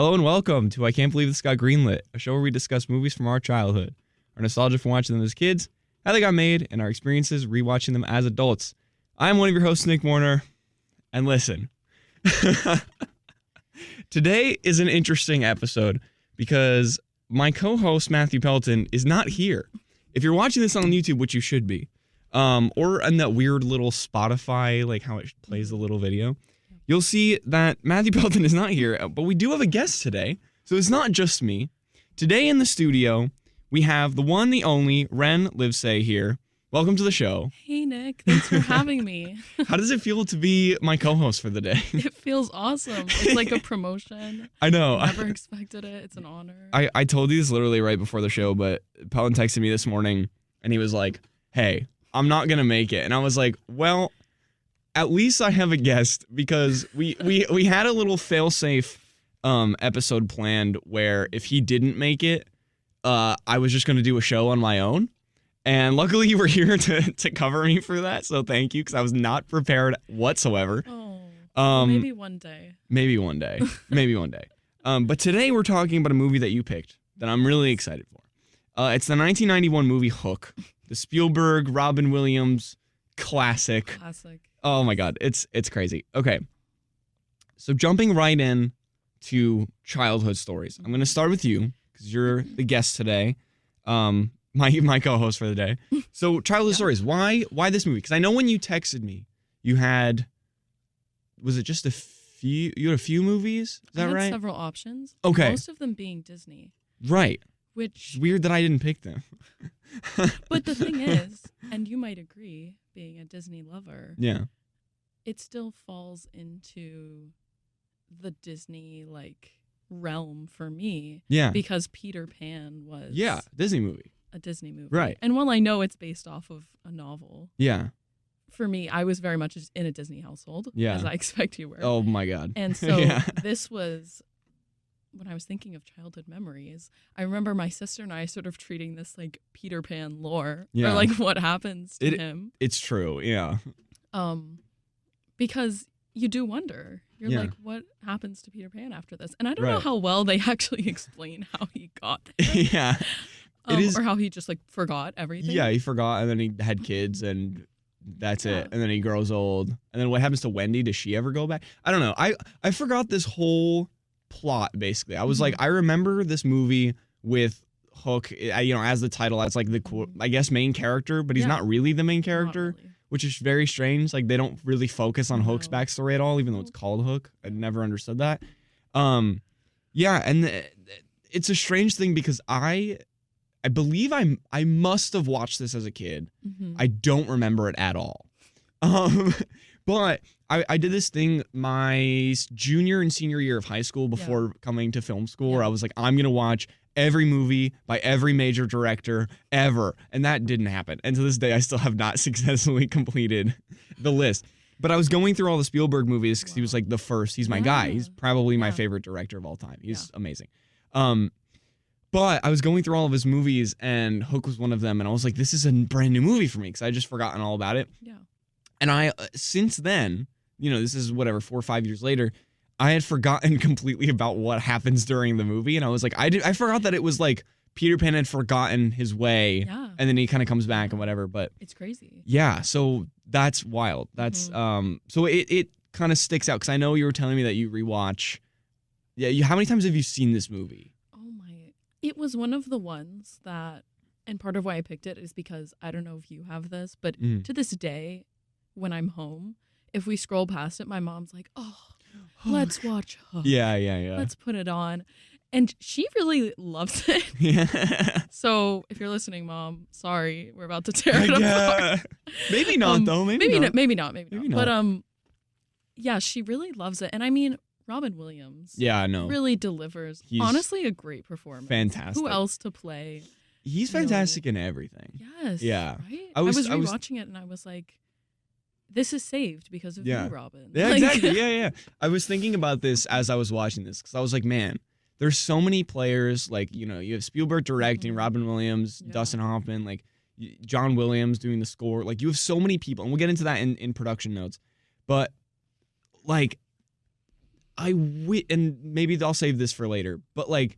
Hello and welcome to I Can't Believe This Got Greenlit, a show where we discuss movies from our childhood, our nostalgia from watching them as kids, how they got made, and our experiences rewatching them as adults. I'm one of your hosts, Nick Warner, and listen. Today is an interesting episode because my co-host, Matthew Pelton, is not here. If you're watching this on YouTube, which you should be, or in that weird little Spotify, like how it plays the little video, you'll see that Matthew Pelton is not here, but we do have a guest today. So it's not just me. Today in the studio, we have the one, the only, Wren Livesay here. Welcome to the show. Hey, Nick. Thanks for having me. How does it feel to be my co-host for the day? It feels awesome. It's like a promotion. I know. I never expected it. It's an honor. I told you this literally right before the show, but Pelton texted me this morning, and he was like, hey, I'm not going to make it. And I was like, well, at least I have a guest, because we had a little fail-safe episode planned where if he didn't make it, I was just going to do a show on my own. And luckily you were here to cover me for that, so thank you, because I was not prepared whatsoever. Oh, maybe one day. Maybe one day. Maybe one day. But today we're talking about a movie that you picked that I'm really excited for. It's the 1991 movie Hook, the Spielberg, Robin Williams classic. Classic. Oh my God, it's crazy. Okay, so jumping right in to childhood stories. I'm going to start with you, because you're the guest today. My co-host for the day. So childhood stories. Why this movie? Because I know when you texted me, you had, was it just a few? You had a few movies. Is that I had right? several options. Okay. Most of them being Disney. Right. Which It's weird that I didn't pick them. But the thing is, and you might agree, being a Disney lover, Yeah. it still falls into the Disney realm for me. Yeah. Because Peter Pan was Disney movie. a Disney movie. Right. And while I know it's based off of a novel, Yeah. for me, I was very much in a Disney household, Yeah. as I expect you were. Oh my God. And so Yeah. this was, when I was thinking of childhood memories, I remember my sister and I sort of treating this like Peter Pan lore, Yeah. or like what happens to him. It's true. Yeah. Because you do wonder. You're Yeah. like, what happens to Peter Pan after this? And I don't know how well they actually explain how he got there. Yeah. It is, or how he just forgot everything. yeah, he forgot, and then he had kids, and that's Yeah. it. And then he grows old. And then what happens to Wendy? Does she ever go back? I don't know. I forgot this whole plot, basically. I was like, I remember this movie with Hook, as the title, as the, I guess, main character, but he's not really the main character, really. which is very strange. Like, they don't really focus on Hook's No. backstory at all, even though it's called Hook. I never understood that. Yeah, and it's a strange thing because I believe I must have watched this as a kid. Mm-hmm. I don't remember it at all. But I did this thing my junior and senior year of high school before coming to film school, where I was like, I'm going to watch every movie by every major director ever. And that didn't happen. And to this day, I still have not successfully completed the list. But I was going through all the Spielberg movies because he was the first. He's my guy. He's probably my favorite director of all time. He's amazing. But I was going through all of his movies, and Hook was one of them. And I was like, this is a brand new movie for me, because I had just forgotten all about it. Yeah. And I, since then, this is 4 or 5 years later, I had forgotten completely about what happens during the movie. And I was like, I forgot that it was Peter Pan had forgotten his way. Yeah. And then he kind of comes back and whatever. But It's crazy. yeah, so that's wild. That's, so it kind of sticks out, because I know you were telling me that you rewatch. Yeah. How many times have you seen this movie? It was one of the ones that, and part of why I picked it is because, I don't know if you have this, but to this day, when I'm home, if we scroll past it, my mom's like, oh, let's watch Hook. Yeah. Let's put it on. And she really loves it. Yeah. So if you're listening, Mom, sorry, we're about to tear it apart. Maybe not, though. Maybe not. Maybe not. Not. But yeah, she really loves it. And I mean, Robin Williams really delivers. He's honestly a great performance. Fantastic. Who else to play? He's fantastic in everything. Yes. Yeah. Right? I was rewatching it and I was like, this is saved because of you, Robin. Yeah, exactly. Yeah. I was thinking about this as I was watching this, because I was like, man, there's so many players. You have Spielberg directing, Robin Williams, Dustin Hoffman, John Williams doing the score. You have so many people, and we'll get into that in production notes. But and maybe I'll save this for later, but like,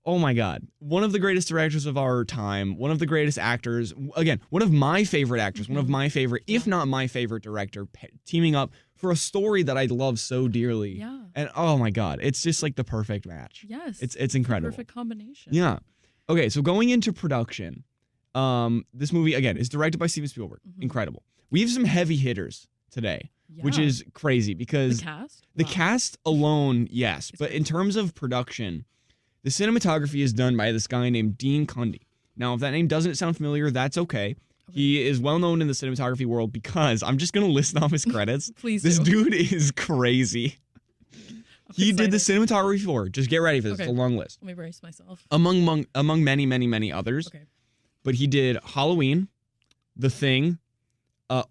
oh my God, one of the greatest directors of our time, one of the greatest actors, again, one of my favorite actors, one of my favorite, if not my favorite director, teaming up for a story that I love so dearly. Yeah. And oh my God, it's just like the perfect match. Yes. It's incredible. Perfect combination. Yeah. Okay, so going into production, this movie, again, is directed by Steven Spielberg. Incredible. We have some heavy hitters today, which is crazy because the cast alone, yes, but in terms of production, the cinematography is done by this guy named Dean Cundey. Now, if that name doesn't sound familiar, that's okay. He is well known in the cinematography world because I'm just going to list off his credits. Please This do. dude is crazy. He did the cinematography for, just get ready for this, it's a long list. Let me brace myself. Among many, many, many others. Okay. But he did Halloween, The Thing,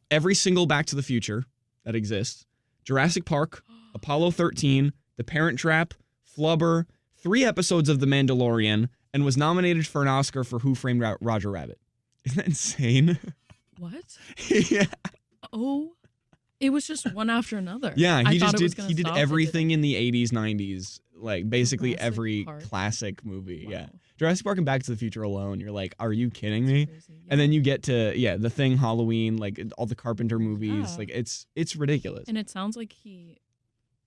every single Back to the Future that exists, Jurassic Park, Apollo 13, The Parent Trap, Flubber, 3 episodes of The Mandalorian, and was nominated for an Oscar for Who Framed Roger Rabbit. Isn't that insane? What? Yeah. Oh, it was just one after another. Yeah, he did everything in the 80s, 90s, like basically every classic movie. Wow. Yeah. Jurassic Park and Back to the Future alone, you're like, are you kidding me? Yeah. And then you get to The Thing, Halloween, like all the Carpenter movies, like it's ridiculous. And it sounds like he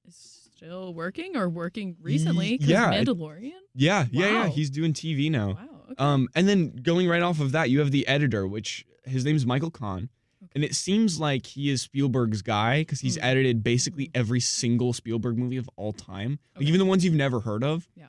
is still working or working recently. Yeah, Mandalorian. Yeah, yeah. He's doing TV now. Wow. Okay. And then going right off of that, you have the editor, which his name's Michael Kahn. And it seems like he is Spielberg's guy because he's edited basically every single Spielberg movie of all time, like even the ones you've never heard of. Yeah.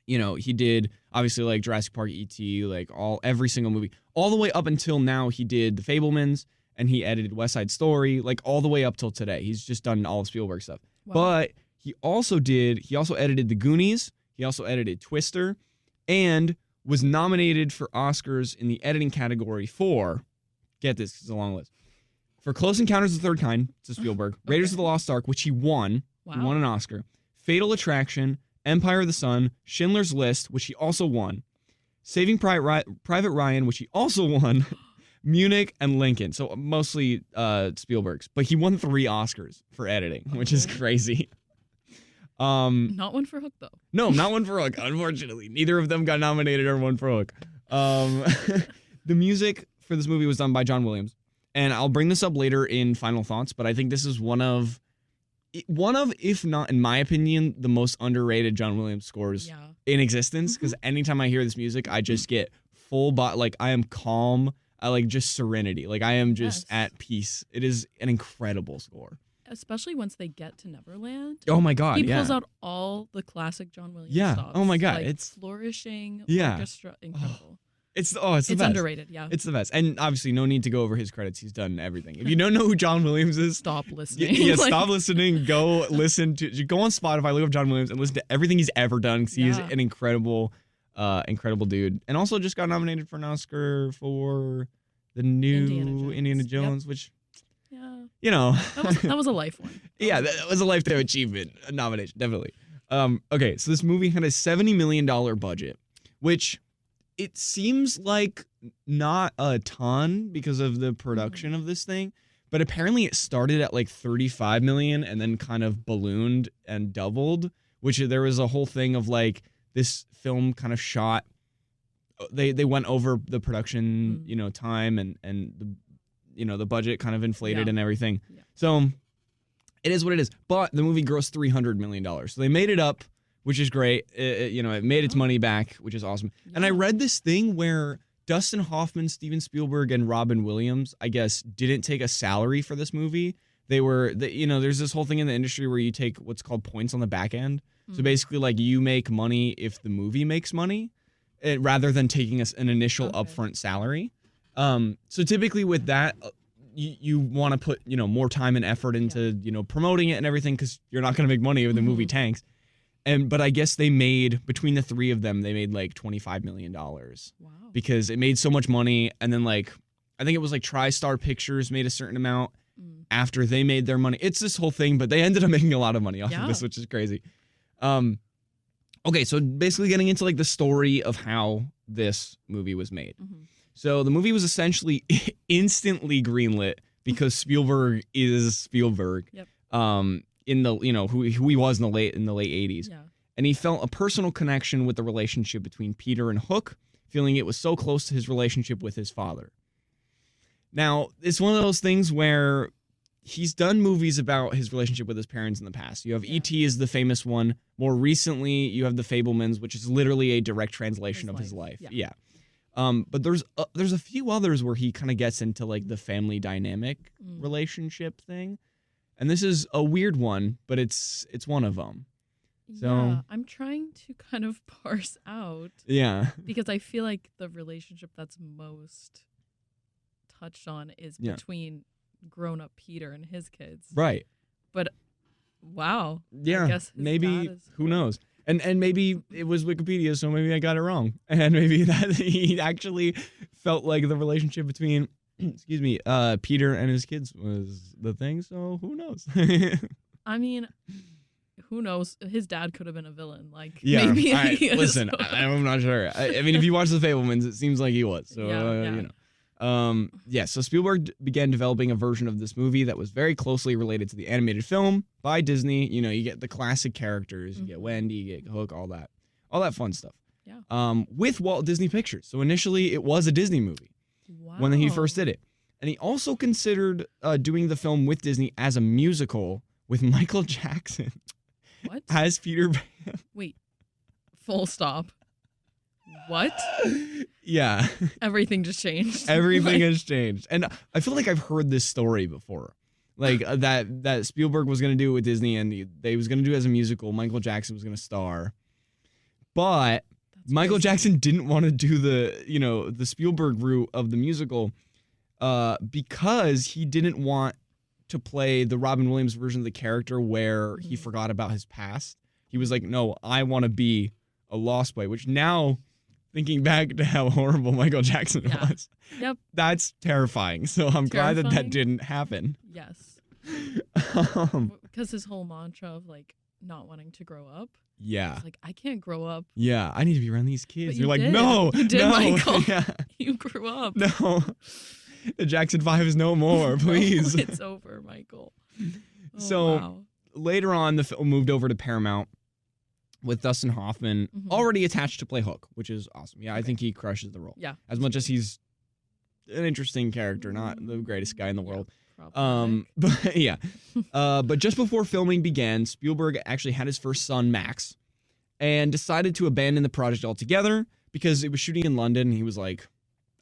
You know, he did obviously like Jurassic Park, E.T., like every single movie, all the way up until now. He did The Fabelmans and he edited West Side Story, like all the way up till today. He's just done all of Spielberg stuff. Wow. But he also edited The Goonies. He also edited Twister, and was nominated for Oscars in the editing category for, get this, it's a long list, for Close Encounters of the Third Kind, to Spielberg, Raiders of the Lost Ark, which he won. Wow. He won an Oscar. Fatal Attraction, Empire of the Sun, Schindler's List, which he also won. Saving Private Ryan, which he also won. Munich, and Lincoln. So mostly Spielberg's. But he won 3 Oscars for editing, which is crazy. Not one for Hook, though. No, not one for Hook, unfortunately. Neither of them got nominated or won for Hook. The music for this movie was done by John Williams. And I'll bring this up later in Final Thoughts, but I think this is one of, if not, in my opinion, the most underrated John Williams scores in existence. Because anytime I hear this music, I just get like, I am calm. I like just serenity. Like, I am just at peace. It is an incredible score. Especially once they get to Neverland. Oh my God, he pulls out all the classic John Williams stops. Oh my God. Like, it's flourishing orchestra. Incredible. It's the best. Underrated, yeah. It's the best. And obviously, no need to go over his credits. He's done everything. If you don't know who John Williams is, stop listening. Stop listening. Go listen to. Go on Spotify, look up John Williams, and listen to everything he's ever done. Because he's an incredible dude. And also just got nominated for an Oscar for the new Indiana Jones, which, you know, that was a life one. That was a lifetime achievement nomination, definitely. Okay, so this movie had a $70 million budget, which it seems like not a ton because of the production of this thing, but apparently it started at like 35 million and then kind of ballooned and doubled, which there was a whole thing of like this film kind of shot. They went over the production, time and the budget kind of inflated and everything. Yeah. So it is what it is. But the movie grossed $300 million. So they made it up, which is great. It made its money back, which is awesome. Yeah. And I read this thing where Dustin Hoffman, Steven Spielberg, and Robin Williams, I guess, didn't take a salary for this movie. There's this whole thing in the industry where you take what's called points on the back end. So basically, like, you make money if the movie makes money, rather than taking an initial upfront salary. So typically with that, you want to put, more time and effort into, promoting it and everything, because you're not going to make money if the movie tanks. But I guess they made, between the 3 of them, they made like $25 million. Wow. Because it made so much money. And then I think it was like TriStar Pictures made a certain amount after they made their money. It's this whole thing, but they ended up making a lot of money off of this, which is crazy. Okay, so basically getting into like the story of how this movie was made. So the movie was essentially instantly greenlit because Spielberg is Spielberg. Yep. in the who he was in the late 80s. Yeah. And he felt a personal connection with the relationship between Peter and Hook, feeling it was so close to his relationship with his father. Now, it's one of those things where he's done movies about his relationship with his parents in the past. You have E.T. is the famous one. More recently, you have The Fabelmans, which is literally a direct translation of his life. Yeah. But there's a few others where he kind of gets into like the family dynamic relationship thing. And this is a weird one, but it's one of them. So, yeah, I'm trying to kind of parse out. Yeah. Because I feel like the relationship that's most touched on is between grown-up Peter and his kids. Right. But wow. Yeah. I guess maybe who knows? And maybe it was Wikipedia, so maybe I got it wrong. And maybe that he actually felt like the relationship between Peter and his kids was the thing, so who knows? I mean, who knows? His dad could have been a villain. Like, yeah, maybe he is. Listen, I'm not sure. I mean, if you watch The Fabelmans, it seems like he was. So, you know. So Spielberg began developing a version of this movie that was very closely related to the animated film by Disney. You know, you get the classic characters, you get Wendy, you get Hook, all that fun stuff. Yeah. With Walt Disney Pictures. So initially, it was a Disney movie. Wow. When he first did it. And he also considered doing the film with Disney as a musical with Michael Jackson. What? As Peter Pan. Wait. Full stop. What? Yeah. Everything just changed. Everything has changed. And I feel like I've heard this story before. Like that Spielberg was going to do it with Disney and they was going to do it as a musical. Michael Jackson was going to star. But Michael Jackson didn't want to do the Spielberg route of the musical because he didn't want to play the Robin Williams version of the character where he forgot about his past. He was like, no, I want to be a lost boy, which now, thinking back to how horrible Michael Jackson was, that's terrifying. So I'm glad that didn't happen. Yes. Because his whole mantra of like not wanting to grow up. Yeah. It's like, I can't grow up. Yeah, I need to be around these kids. You're like, no. You did, no. Michael. Yeah. You grew up. No. The Jackson 5 is no more, please. No, it's over, Michael. Later on, the film moved over to Paramount with Dustin Hoffman already attached to play Hook, which is awesome. Yeah, I think he crushes the role. Yeah. As much as he's an interesting character, not the greatest guy in the world. But yeah. But just before filming began, Spielberg actually had his first son, Max, and decided to abandon the project altogether because it was shooting in London. He was like,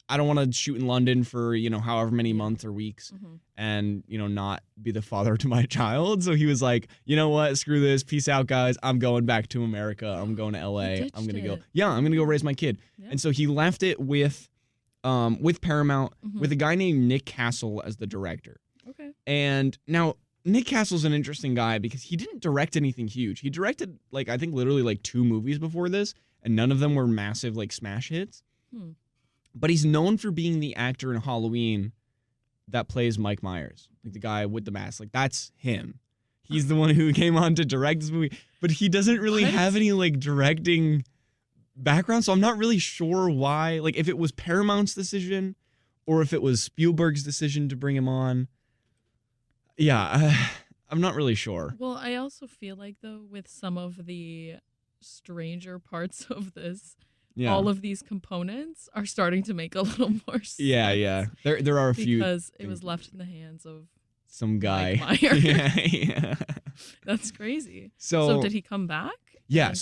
I don't want to shoot in London for, however many months or weeks and, not be the father to my child. So he was like, you know what? Screw this. Peace out, guys. I'm going back to America. I'm going to LA. I'm going to go raise my kid. Yeah. And so he left it with Paramount with a guy named Nick Castle as the director. Okay. And now Nick Castle's an interesting guy because he didn't direct anything huge. He directed I think literally 2 movies before this, and none of them were massive smash hits. But he's known for being the actor in Halloween that plays Mike Myers, the guy with the mask. That's him. He's the one who came on to direct this movie, but he doesn't really have any directing background. So I'm not really sure why, if it was Paramount's decision or if it was Spielberg's decision to bring him on. Yeah, I'm not really sure. Well, I also feel like, though, with some of the stranger parts of this, all of these components are starting to make a little more sense. Yeah. There are a few. Because it was left in the hands of some guy. Mike Myers. Yeah. That's crazy. So did he come back? Yeah,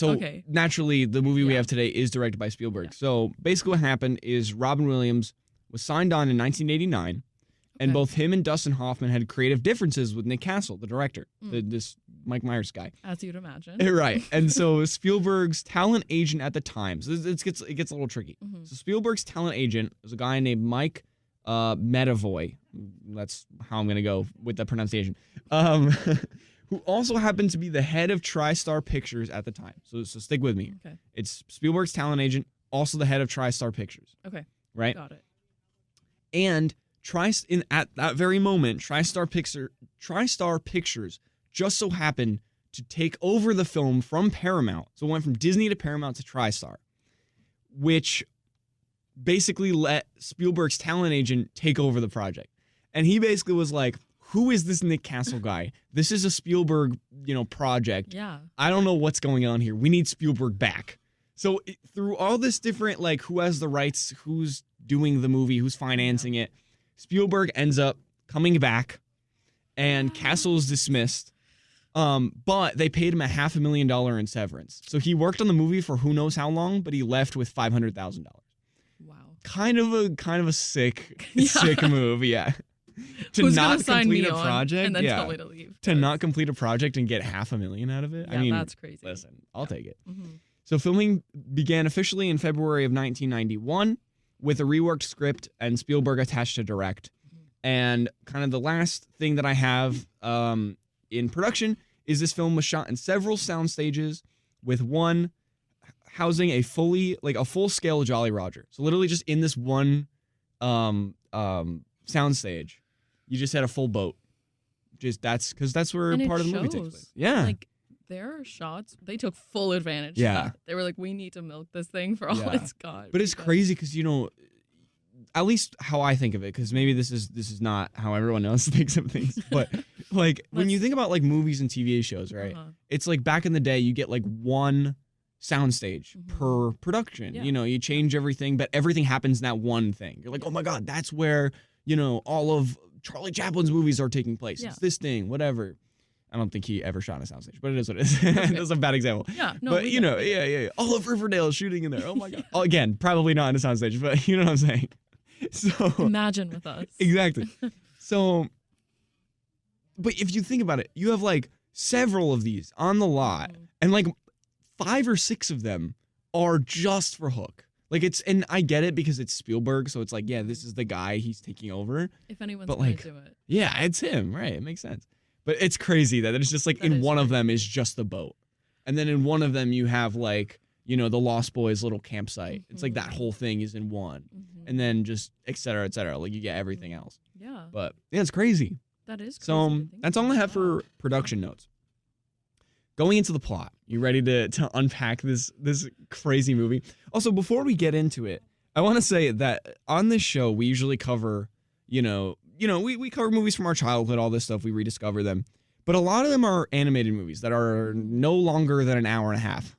naturally, the movie we have today is directed by Spielberg. Yeah. So basically what happened is Robin Williams was signed on in 1989, and both him and Dustin Hoffman had creative differences with Nick Castle, the director, this Mike Myers guy. As you'd imagine. Right. And so Spielberg's talent agent at the time, so it gets a little tricky. So Spielberg's talent agent was a guy named Mike Medavoy. That's how I'm going to go with the pronunciation. Who also happened to be the head of TriStar Pictures at the time. So stick with me. Okay. It's Spielberg's talent agent, also the head of TriStar Pictures. Okay. Right? Got it. And at that very moment, TriStar Pictures just so happened to take over the film from Paramount. So it went from Disney to Paramount to TriStar, which basically let Spielberg's talent agent take over the project. And he basically was like, who is this Nick Castle guy? This is a Spielberg, project. Yeah. I don't know what's going on here. We need Spielberg back. So through all this different, like, who has the rights, who's doing the movie, who's financing it, Spielberg ends up coming back, and Castle is dismissed. But they paid him $500,000 in severance. So he worked on the movie for who knows how long, but he left with $500,000. Wow. Kind of a sick move, yeah. To Who's not sign complete me a project, and then tell me to leave. To not complete a project and get $500,000 out of it. Yeah, I mean, that's crazy. Listen, I'll take it. Mm-hmm. So filming began officially in February of 1991 with a reworked script and Spielberg attached to direct. And kind of the last thing that I have in production is this film was shot in several sound stages, with one housing a full-scale Jolly Roger. So literally just in this one sound stage, you just had a full boat. That's where and part of the movie takes place. Yeah. Like, their shots, they took full advantage of that. They were like, we need to milk this thing for all it's got. But it's crazy because, at least how I think of it, because maybe this is not how everyone else thinks of things, but like when you think about like movies and TV shows, right? It's like back in the day, you get like one soundstage per production. Yeah. You change everything, but everything happens in that one thing. You're like, oh my God, that's where, all of Charlie Chaplin's movies are taking place. Yeah. It's this thing, whatever. I don't think he ever shot a soundstage, but it is what it is. That's a bad example. Yeah, no, but yeah. All of Riverdale is shooting in there. Oh my God. Again, probably not in a soundstage, but you know what I'm saying. So imagine with us. Exactly. So, but if you think about it, you have like several of these on the lot, and like 5 or 6 of them are just for Hook. Like and I get it because it's Spielberg, so it's like, yeah, this is the guy, he's taking over. If anyone's gonna do it. Yeah, it's him, right? It makes sense. But it's crazy that it's just like in one of them is just the boat. And then in one of them you have like, the Lost Boys little campsite. It's like that whole thing is in one. And then just et cetera, et cetera. Like you get everything else. Yeah. But yeah, it's crazy. That is crazy. So that's all I have for production notes. Going into the plot, you ready to unpack this crazy movie? Also, before we get into it, I want to say that on this show we usually cover, we cover movies from our childhood, all this stuff, we rediscover them. But a lot of them are animated movies that are no longer than an hour and a half.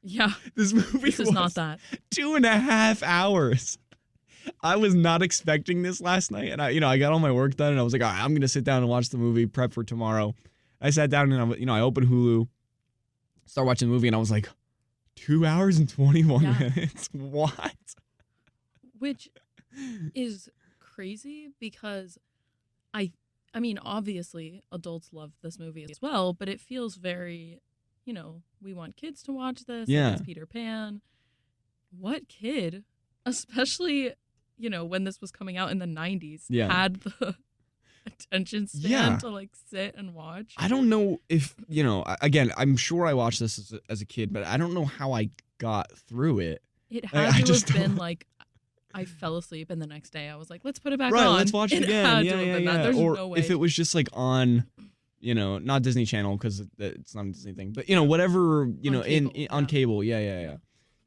Yeah. This movie is not that. 2.5 hours. I was not expecting this last night, and I got all my work done, and I was like, all right, I'm gonna sit down and watch the movie, prep for tomorrow. I sat down and I opened Hulu, start watching the movie, and I was like, 2 hours and 21 minutes. What? Which is crazy because I mean, obviously adults love this movie as well, but it feels very, we want kids to watch this. Yeah. It's Peter Pan. What kid, especially, when this was coming out in the 90s, had the attention span to like sit and watch? I don't know if, again, I'm sure I watched this as a kid, but I don't know how I got through it. It had to have been like, I fell asleep and the next day I was like, let's put it back on. Right, let's watch it again. Yeah. There's or no way. if it was just like on, not Disney Channel because it's not a Disney thing, but whatever, on cable. Yeah.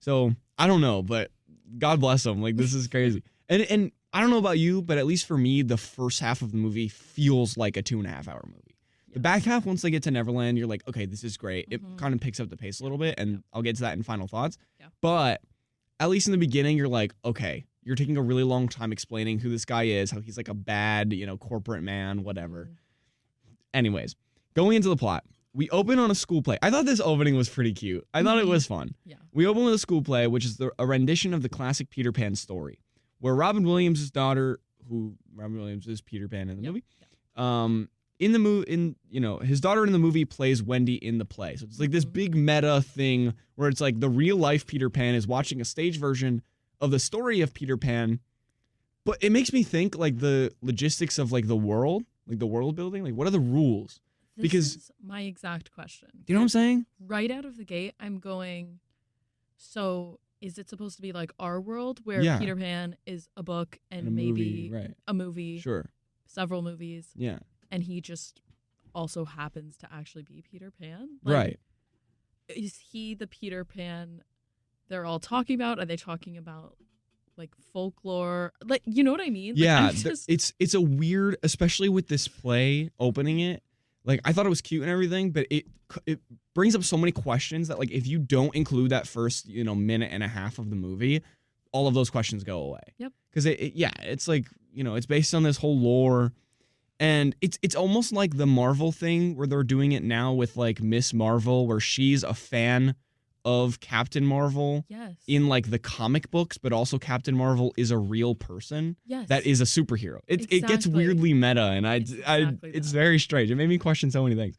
So I don't know, but God bless them. Like, this is crazy. And I don't know about you, but at least for me, the first half of the movie feels like a 2.5 hour movie. Yes. The back half, once they get to Neverland, you're like, okay, this is great. It kind of picks up the pace a little bit, and I'll get to that in final thoughts. Yeah. But at least in the beginning, you're like, okay, you're taking a really long time explaining who this guy is, how he's like a bad, corporate man, whatever. Anyways, going into the plot, we open on a school play. I thought this opening was pretty cute. I thought it was fun. Yeah. We open with a school play, which is a rendition of the classic Peter Pan story, where Robin Williams' daughter, Robin Williams is Peter Pan in the movie, his daughter in the movie plays Wendy in the play. So it's like this big meta thing where it's like the real life Peter Pan is watching a stage version of the story of Peter Pan. But it makes me think like the logistics of like the world building. Like, what are the rules? This is my exact question. Do you know what I'm saying? Right out of the gate, I'm going, so is it supposed to be like our world where Peter Pan is a book and maybe a movie, several movies, and he just also happens to actually be Peter Pan? Like, right. Is he the Peter Pan they're all talking about? Are they talking about like folklore, like, you know what I mean? Like, Yeah, just, it's a weird, especially with this play opening it. Like, I thought it was cute and everything, but it brings up so many questions that, like, if you don't include that first, minute and a half of the movie, all of those questions go away. Yep. Because it's like, it's based on this whole lore, and it's almost like the Marvel thing where they're doing it now with like Miss Marvel, where she's a fan of Captain Marvel yes. in like the comic books, but also Captain Marvel is a real person yes. that is a superhero. It gets Exactly. weirdly meta, and it's very strange. It made me question so many things.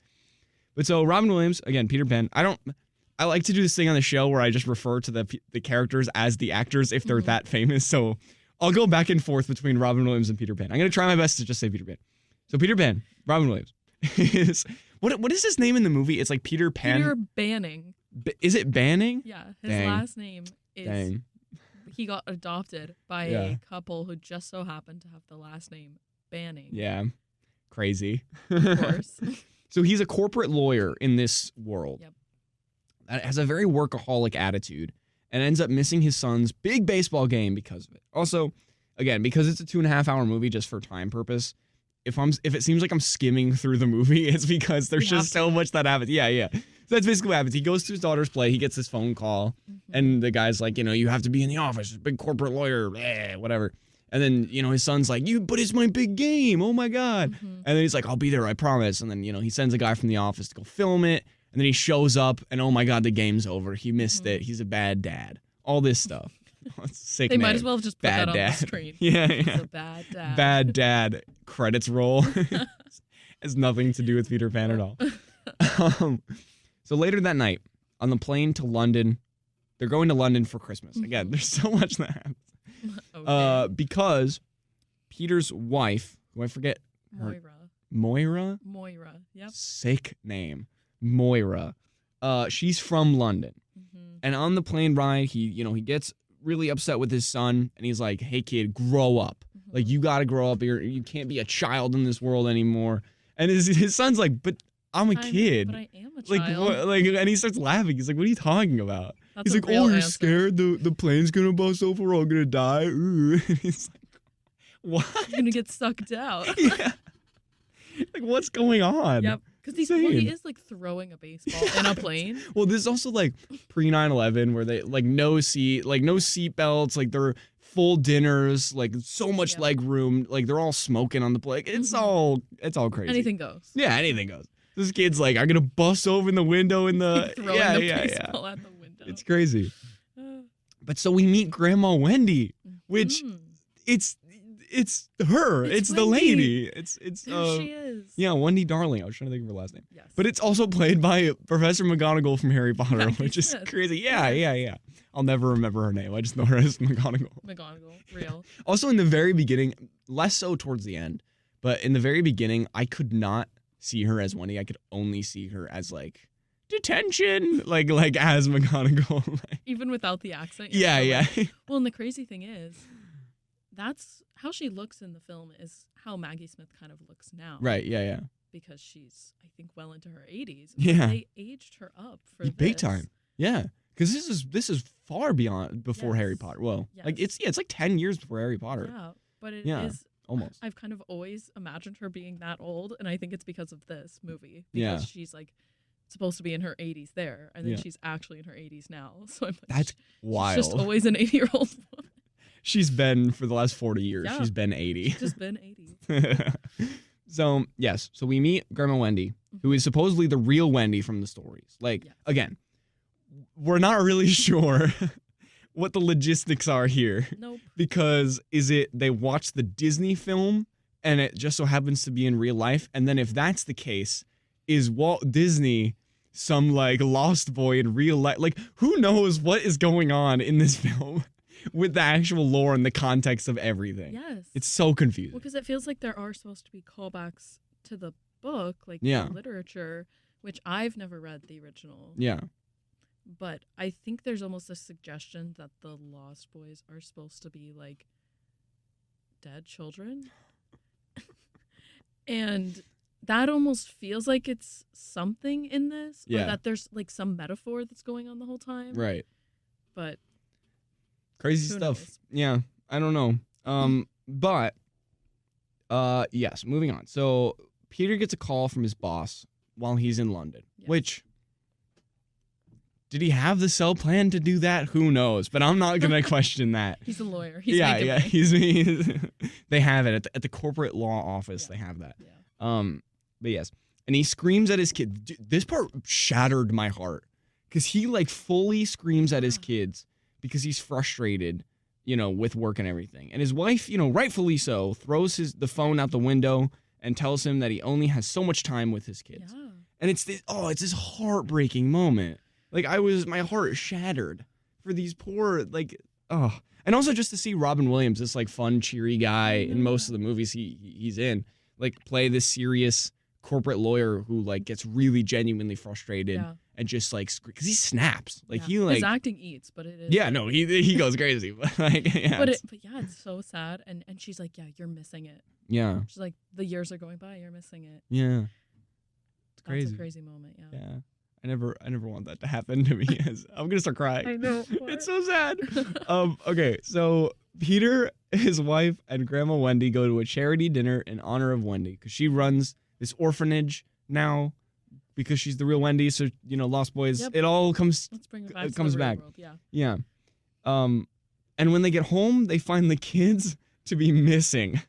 But so Robin Williams, again, Peter Pan. I like to do this thing on the show where I just refer to the characters as the actors if they're that famous. So I'll go back and forth between Robin Williams and Peter Pan. I'm gonna try my best to just say Peter Pan. So Peter Pan, Robin Williams. What is his name in the movie? It's like Peter Pan. Peter Banning. Is it Banning? Yeah, his Dang. last name is. Dang. He got adopted by a couple who just so happened to have the last name Banning. Yeah, crazy. Of course. So he's a corporate lawyer in this world. Yep. That has a very workaholic attitude and ends up missing his son's big baseball game because of it. Also, again, because it's a 2.5 hour movie just for time purpose, if it seems like I'm skimming through the movie, it's because there's just so much that happens. Yeah. So that's basically what happens. He goes to his daughter's play, he gets this phone call, and the guy's like, you have to be in the office, big corporate lawyer, whatever. And then, his son's like, but it's my big game. Oh my God. And then he's like, I'll be there, I promise. And then, he sends a guy from the office to go film it. And then he shows up and, oh my God, the game's over. He missed it. He's a bad dad. All this stuff. Sick They name. might as well have just put Bad that dad. on the screen. Yeah. He's a bad dad. Bad dad credits roll. Has nothing to do with Peter Pan at all. So later that night, on the plane to London, they're going to London for Christmas. Again, there's so much that happens. Okay. Because Peter's wife, who I forget her, Moira? Yep. Sick name. Moira. She's from London. And on the plane ride, he gets really upset with his son, and he's like, hey kid, grow up. Like, you gotta grow up. You can't be a child in this world anymore. And his son's like, but I'm a kid. But I am a child. And he starts laughing. He's like, what are you talking about? That's He's like, you're answer. Scared the plane's gonna bust over, we're all gonna die. Ooh. And he's like, what? You're gonna get sucked out. Yeah. Like, what's going on? Yep. Because he is like throwing a baseball in a plane. Well, this is also like pre 9/11 where they like no seat belts, like they're full dinners, like so much leg room, like they're all smoking on the plane. It's all crazy. Anything goes. Yeah, anything goes. This kid's like, I'm gonna bust open the window in the throwing the baseball out the window. It's crazy. But so we meet Grandma Wendy, which it's her. It's the lady. It's there she is. Yeah, Wendy Darling. I was trying to think of her last name. Yes. But it's also played by Professor McGonagall from Harry Potter, which is crazy. Yeah. I'll never remember her name. I just know her as McGonagall. Real. Also in the very beginning, less so towards the end, but in the very beginning, I could not see her as Wendy. I could only see her as like detention, like as McGonagall. Even without the accent. Yeah. Well, and the crazy thing is, that's how she looks in the film is how Maggie Smith kind of looks now. Right, yeah. Because she's, I think, well into her 80s. Yeah. They aged her up for this. Big time. Yeah. Because this is far before Harry Potter. Well, like it's like 10 years before Harry Potter. Yeah, but it is almost. I've kind of always imagined her being that old, and I think it's because of this movie. Because she's like supposed to be in her 80s there, and then she's actually in her 80s now. So I'm like, that's wild. She's just always an 80-year-old woman. She's been for the last 40 years. Yeah. She's been 80. She's just been 80. So, yes. So we meet Grandma Wendy, who is supposedly the real Wendy from the stories. Like, again, we're not really sure what the logistics are here. Nope. Because is it they watch the Disney film and it just so happens to be in real life? And then if that's the case, is Walt Disney some like lost boy in real life? Like, who knows what is going on in this film? With the actual lore and the context of everything. Yes. It's so confusing. Well, because it feels like there are supposed to be callbacks to the book, like the literature, which I've never read the original. Yeah. But I think there's almost a suggestion that the Lost Boys are supposed to be like dead children. And that almost feels like it's something in this. Or that there's like some metaphor that's going on the whole time. Right. But Crazy Who stuff. knows? Yeah, I don't know. But yes, moving on. So Peter gets a call from his boss while he's in London, Yes. which did he have the cell plan to do that? Who knows? But I'm not gonna question that. He's a lawyer. He's yeah, making yeah. money. They have it at the corporate law office. Yeah. They have that. Yeah. But yes, and he screams at his kid. Dude, this part shattered my heart because he like fully screams at his kids because he's frustrated, with work and everything. And his wife, rightfully so, throws the phone out the window and tells him that he only has so much time with his kids. Yeah. And it's this heartbreaking moment. Like my heart shattered for these poor, and also just to see Robin Williams, this like fun, cheery guy in most of the movies he's in, like play this serious corporate lawyer who like gets really genuinely frustrated and just like, because he snaps. Like he like, his acting eats, but it is. yeah, no, he goes crazy. But like, yeah. But it's so sad. And she's like, yeah, you're missing it. Yeah. She's like, the years are going by, you're missing it. Yeah. It's crazy. That's a crazy moment. Yeah. Yeah. I never want that to happen to me. I'm gonna start crying. I know. It's so sad. Okay, so Peter, his wife, and Grandma Wendy go to a charity dinner in honor of Wendy because she runs this orphanage now because she's the real Wendy. So Lost Boys. Yep. It all comes. Let's bring it back. It comes back. World. Yeah. Yeah. And when they get home, they find the kids to be missing,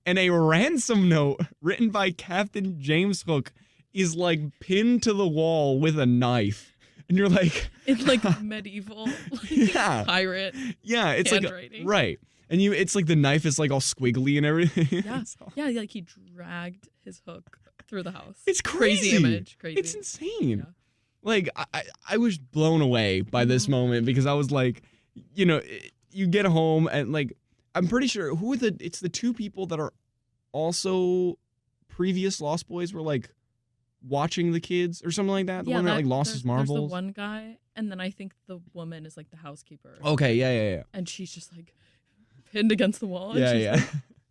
and a ransom note written by Captain James Hook is like pinned to the wall with a knife. And you're like, it's like medieval pirate. Yeah, it's handwriting. Like right. And it's like the knife is like all squiggly and everything. Yeah. Yeah, like he dragged his hook through the house. It's crazy. Image. Crazy. It's insane. Yeah. Like I was blown away by this moment because I was like, you get home and like I'm pretty sure it's the two people that are also previous Lost Boys were like watching the kids or something like that. The one that like lost his marbles. There's the one guy, and then I think the woman is like the housekeeper. Okay, yeah. And she's just like pinned against the wall. And she's like,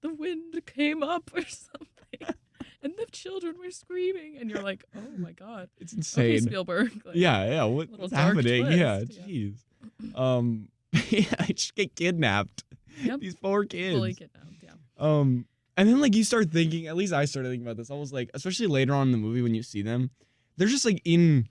the wind came up or something, and the children were screaming, and you're like, oh my god, it's insane. Okay, Spielberg. Like, yeah. What's happening? Twist. Yeah, jeez. I just get kidnapped. Yep. These poor kids. Fully kidnapped. Yeah. And then, like, you start thinking, at least I started thinking about this. I was like, especially later on in the movie when you see them, they're just, like, in,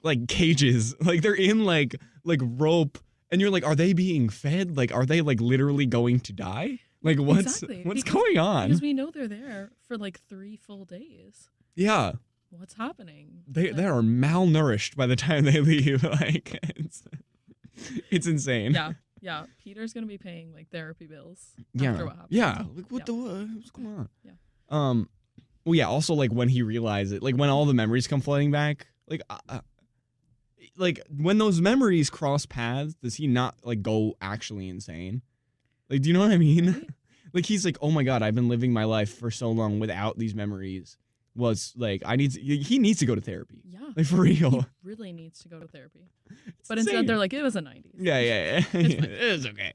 like, cages. Like, they're in, like rope. And you're like, are they being fed? Like, are they, like, literally going to die? Like, what's going on? Because we know they're there for, like, 3 full days. Yeah. What's happening? They are malnourished by the time they leave. Like, it's insane. Yeah, Peter's gonna be paying like therapy bills. Yeah, after what happened. Yeah. Like what's going on? Yeah. Well, yeah. Also, like when he realized it, like when all the memories come flooding back, like when those memories cross paths, does he not like go actually insane? Like, do you know what I mean? Right? Like he's like, oh my god, I've been living my life for so long without these memories. Was like, he needs to go to therapy. Yeah. Like for real. He really needs to go to therapy. But instead they're like, it was a 90s. Yeah. It's okay.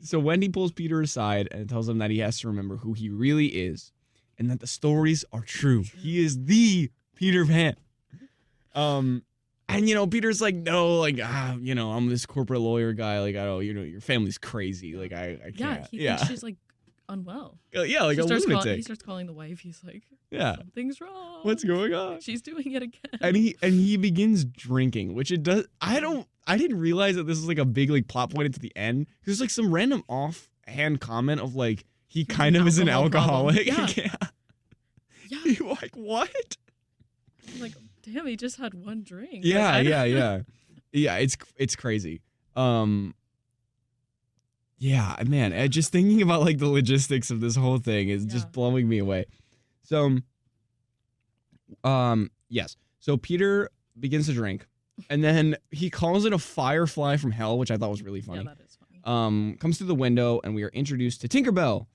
So Wendy pulls Peter aside and tells him that he has to remember who he really is and that the stories are true. He is the Peter Pan. And Peter's like, no, like, I'm this corporate lawyer guy. Like, I don't, your family's crazy. Like, I can't. Yeah, he thinks she's like unwell. Yeah, like a lunatic. He starts calling the wife. He's like, yeah, something's wrong. What's going on? She's doing it again. And he begins drinking, which it does. I didn't realize that this is like a big like plot point into the end. There's like some random offhand comment of like he kind of is an alcoholic. Yeah. You're like, what? I'm like, damn, he just had one drink. Yeah, yeah. It's crazy. Yeah, man, just thinking about like the logistics of this whole thing is just blowing me away. So, yes. So Peter begins to drink, and then he calls it a firefly from hell, which I thought was really funny. Yeah, that is funny. Comes through the window, and we are introduced to Tinkerbell,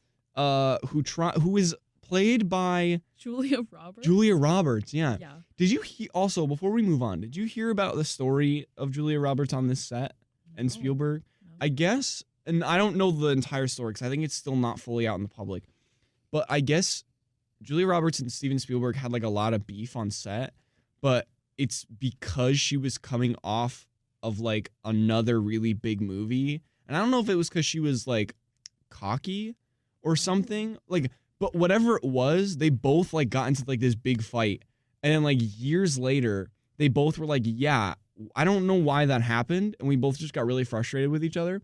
who is played by Julia Roberts. Julia Roberts, yeah. Yeah. Did you also, before we move on, did you hear about the story of Julia Roberts on this set and Spielberg? No. I guess, and I don't know the entire story because I think it's still not fully out in the public, but I guess Julia Roberts and Steven Spielberg had like a lot of beef on set, but it's because she was coming off of like another really big movie. And I don't know if it was because she was like cocky or something. Like, but whatever it was, they both like got into like this big fight. And then like years later, they both were like, yeah, I don't know why that happened. And we both just got really frustrated with each other.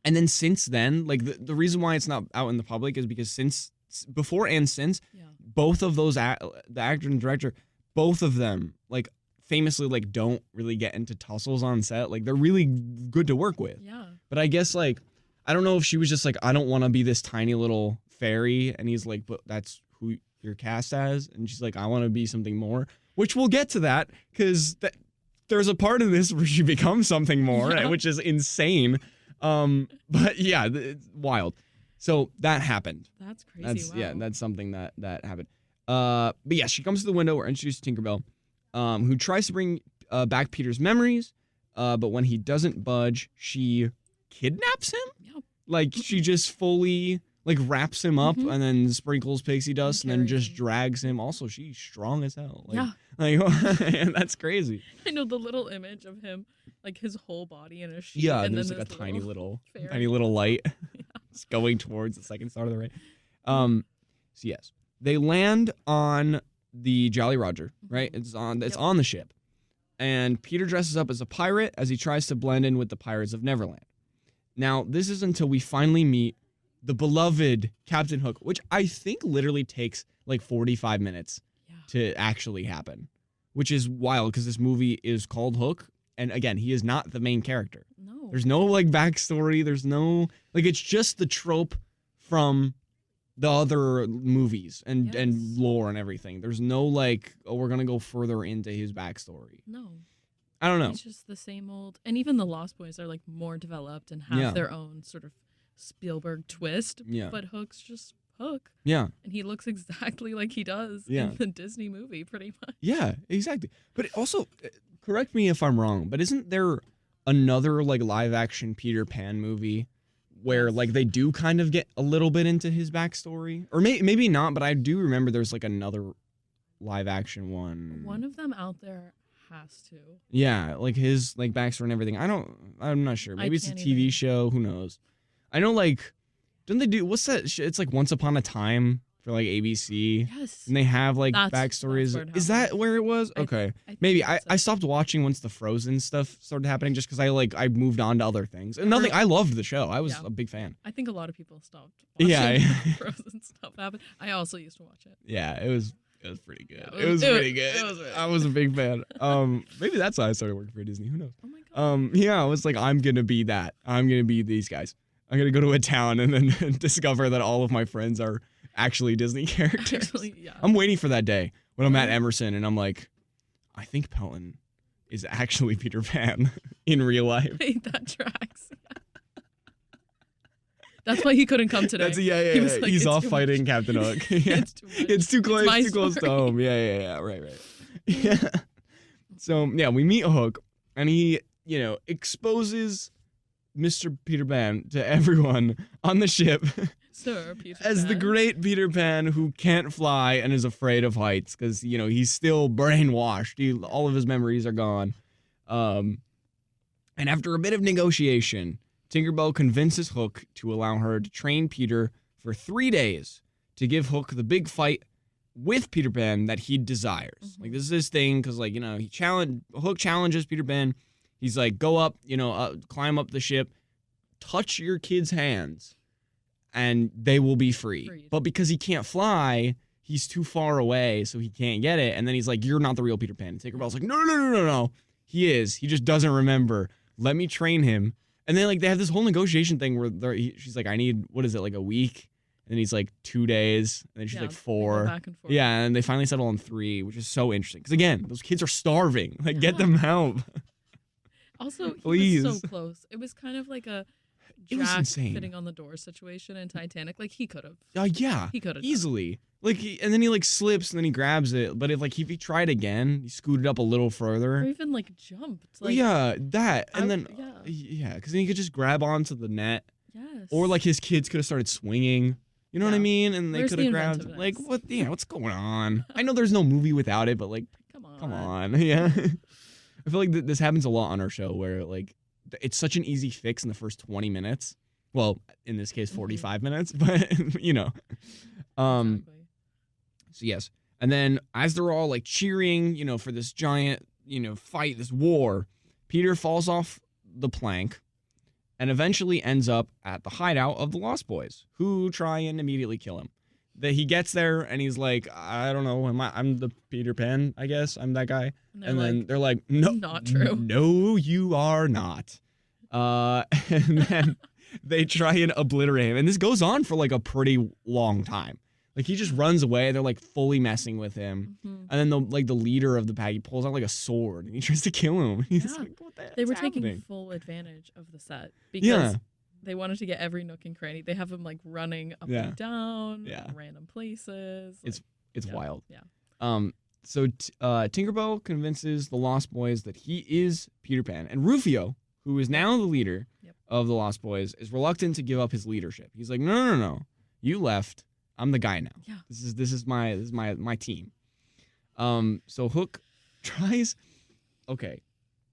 And then since then, like the reason why it's not out in the public is because before and since, both of those, the actor and director, both of them like famously like don't really get into tussles on set. Like they're really good to work with. Yeah. But I guess like, I don't know if she was just like, I don't want to be this tiny little fairy. And he's like, but that's who you're cast as. And she's like, I want to be something more, which we'll get to that because there's a part of this where she becomes something more, which is insane. But yeah, it's wild. So that happened. That's crazy. Yeah, that's something that happened. But yeah, she comes to the window. We're introduced to Tinkerbell, who tries to bring back Peter's memories. But when he doesn't budge, she kidnaps him. Yep. Like she just fully like wraps him up and then sprinkles pixie dust and then just drags him. Also, she's strong as hell. Like, like that's crazy. I know the little image of him, like his whole body in a sheet. Yeah, and there's then like a tiny little light it's going towards the second star to the right. So yes, they land on the Jolly Roger, right? It's on the ship. And Peter dresses up as a pirate as he tries to blend in with the pirates of Neverland. Now, this is until we finally meet the beloved Captain Hook, which I think literally takes like 45 minutes to actually happen, which is wild because this movie is called Hook. And again, he is not the main character. No. There's no like backstory. There's no like, it's just the trope from the other movies and lore and everything. There's no like, oh, we're going to go further into his backstory. No. I don't know. It's just the same old. And even the Lost Boys are like more developed and have their own sort of Spielberg twist. Yeah. But Hook's just Hook. Yeah. And he looks exactly like he does in the Disney movie, pretty much. Yeah, exactly. But also, correct me if I'm wrong, but isn't there another like live action Peter Pan movie where like they do kind of get a little bit into his backstory? Or maybe not, but I do remember there's like another live action one. One of them out there has to. Yeah, like his like backstory and everything. I'm not sure. Maybe it's a TV show. Who knows? I know like, don't they do, what's that? It's like Once Upon a Time for like ABC. Yes. And they have like backstories. Is that where it was? Okay. Maybe I stopped watching once the Frozen stuff started happening just because I moved on to other things. And nothing, I loved the show. I was a big fan. I think a lot of people stopped watching Frozen stuff happen. I also used to watch it. Yeah, it was pretty good. It was pretty good. I was a big fan. Maybe that's why I started working for Disney. Who knows? Oh my god. Yeah, I was like, I'm gonna be that. I'm gonna be these guys. I'm gonna go to a town and then discover that all of my friends are actually Disney characters. I'm waiting for that day when I'm at Emerson and I'm like, I think Pelton is actually Peter Pan in real life. Wait, that tracks. That's why he couldn't come today. He was like, he's off fighting Captain Hook. It's too close to home. Yeah. Right. Yeah. So yeah, we meet Hook, and he, exposes Mr. Peter Pan to everyone on the ship. Sir Peter as Pan. The great Peter Pan who can't fly and is afraid of heights because he's still brainwashed. All of his memories are gone. And after a bit of negotiation, Tinkerbell convinces Hook to allow her to train Peter for 3 days to give Hook the big fight with Peter Pan that he desires. Mm-hmm. Like, this is his thing because, Hook challenges Peter Pan. He's like, go up, climb up the ship, touch your kid's hands, and they will be free. Freed. But because he can't fly, he's too far away, so he can't get it. And then he's like, you're not the real Peter Pan. And Tinkerbell's like, no. He is. He just doesn't remember. Let me train him. And then, they have this whole negotiation thing where she's like, I need, a week? And then he's like, 2 days. And then she's like, 4. Back and forth. Yeah, and they finally settle on 3, which is so interesting. Because, again, those kids are starving. Get them help. Also, he was so close. It was kind of like a Jack fitting on the door situation in Titanic. Like, he could have. Yeah. He could have. Easily. And then he, slips, and then he grabs it. But if he tried again, he scooted up a little further. Or even, jumped. That. And then, because then he could just grab onto the net. Yes. Or, his kids could have started swinging. You know what I mean? And they could have grabbed. What's going on? I know there's no movie without it, but, come on. Yeah. I feel like this happens a lot on our show where like it's such an easy fix in the first 20 minutes. Well, in this case, 45 minutes, but you know. Exactly. So yes. And then as they're all like cheering, you know, for this giant, you know, fight, this war, Peter falls off the plank and eventually ends up at the hideout of the Lost Boys, who try and immediately kill him. He gets there and he's like, I don't know, I'm the Peter Pan, I guess. I'm that guy. And then they're like, no, not true. No, you are not. And then they try and obliterate him. And this goes on for like a pretty long time. Like he just runs away. They're like fully messing with him. And then the leader of the pack, he pulls out like a sword and he tries to kill him. He's like, what the heck They were is happening? taking full advantage of the set because they wanted to get every nook and cranny. They have him like running up and down, random places. It's wild. Yeah. So Tinkerbell convinces the Lost Boys that he is Peter Pan, and Rufio, who is now the leader of the Lost Boys, is reluctant to give up his leadership. He's like, no, you left. I'm the guy now. Yeah. This is my team. So Hook tries. Okay,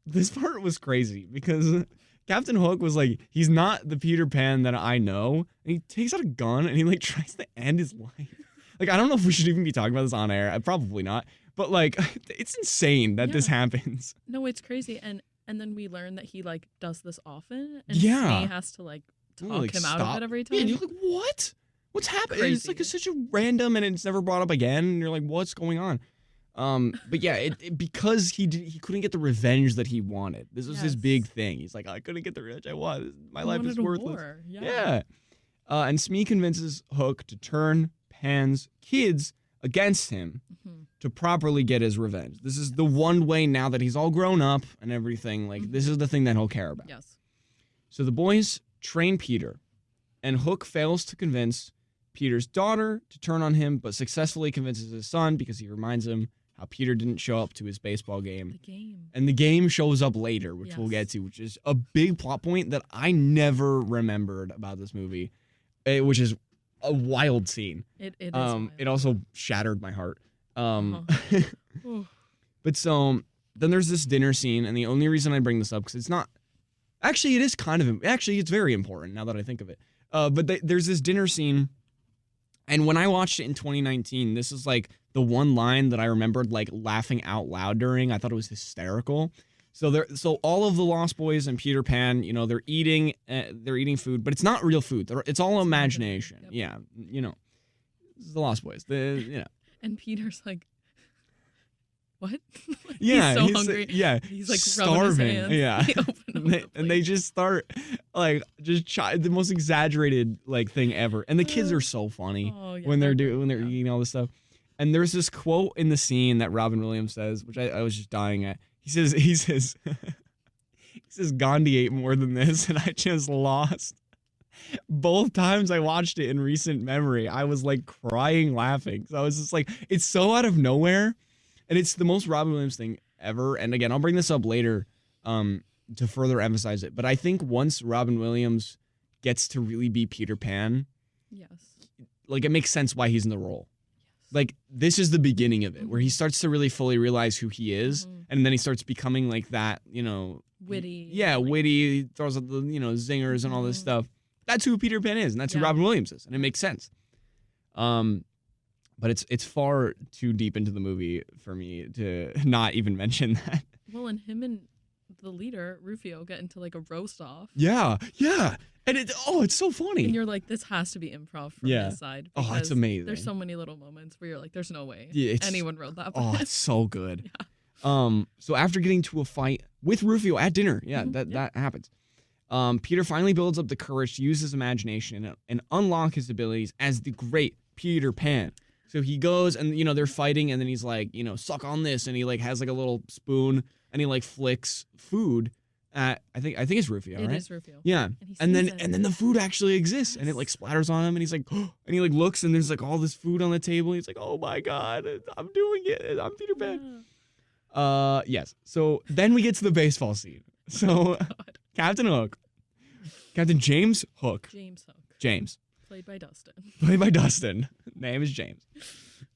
this part was crazy because Captain Hook was like, he's not the Peter Pan that I know. And he takes out a gun and he like tries to end his life. Like, I don't know if we should even be talking about this on air. Probably not. But like, it's insane that this happens. No, it's crazy. And then we learn that he like does this often. And Smee has to like talk him out of it every time. Yeah, and you're like, what? What's happening? It's like such a random, and it's never brought up again. And you're like, what's going on? But yeah, because he couldn't get the revenge that he wanted. This was his big thing. He's like, I couldn't get the revenge I wanted. My life is worthless. Yeah. And Smee convinces Hook to turn Pan's kids against him to properly get his revenge. This is the one way now that he's all grown up and everything. Like this is the thing that he'll care about. Yes. So the boys train Peter, and Hook fails to convince Peter's daughter to turn on him, but successfully convinces his son because he reminds him how Peter didn't show up to his baseball game. And the game shows up later, which we'll get to, which is a big plot point that I never remembered about this movie, which is a wild scene. It is wild. It also shattered my heart. But so then there's this dinner scene, and the only reason I bring this up, because it's not... Actually, it is kind of... Actually, it's very important now that I think of it. But there's this dinner scene... And when I watched it in 2019, this is like the one line that I remembered like laughing out loud during. I thought it was hysterical. So all of the Lost Boys and Peter Pan, you know, they're eating food, but it's not real food. It's all imagination. Yep. Yeah, you know, this is the Lost Boys. And Peter's like, what? Yeah, he's so hungry. He's like starving. Rubbing his hands. And they just start like the most exaggerated like thing ever. And the kids are so funny when they're eating all this stuff. And there's this quote in the scene that Robin Williams says, which I was just dying at. He says Gandhi ate more than this, and I just lost. Both times I watched it in recent memory, I was like crying laughing. So I was just like, it's so out of nowhere. And it's the most Robin Williams thing ever. And again, I'll bring this up later to further emphasize it. But I think once Robin Williams gets to really be Peter Pan, like it makes sense why he's in the role. Like this is the beginning of it, where he starts to really fully realize who he is, and then he starts becoming like that, you know, witty. Yeah, witty. He throws out the zingers and all this stuff. That's who Peter Pan is, and that's who Robin Williams is, and it makes sense. But it's far too deep into the movie for me to not even mention that. Well, and him and the leader, Rufio, get into like a roast off. Yeah. And it's so funny. And you're like, this has to be improv from his side. Oh, it's amazing. There's so many little moments where you're like, there's no way anyone wrote that. Oh, it's so good. So after getting to a fight with Rufio at dinner, that happens. Peter finally builds up the courage to use his imagination and unlock his abilities as the great Peter Pan. So he goes and, they're fighting, and then he's like, suck on this. And he like has like a little spoon and he like flicks food at, I think it's Rufio, right? It is Rufio. Yeah. And then the food actually exists and it like splatters on him, and he's like, and he like looks, and there's like all this food on the table. He's like, oh my God, I'm doing it. I'm Peter Pan. Yeah. Yes. So then we get to the baseball scene. So Captain James Hook. James. Played by Dustin. Name is James.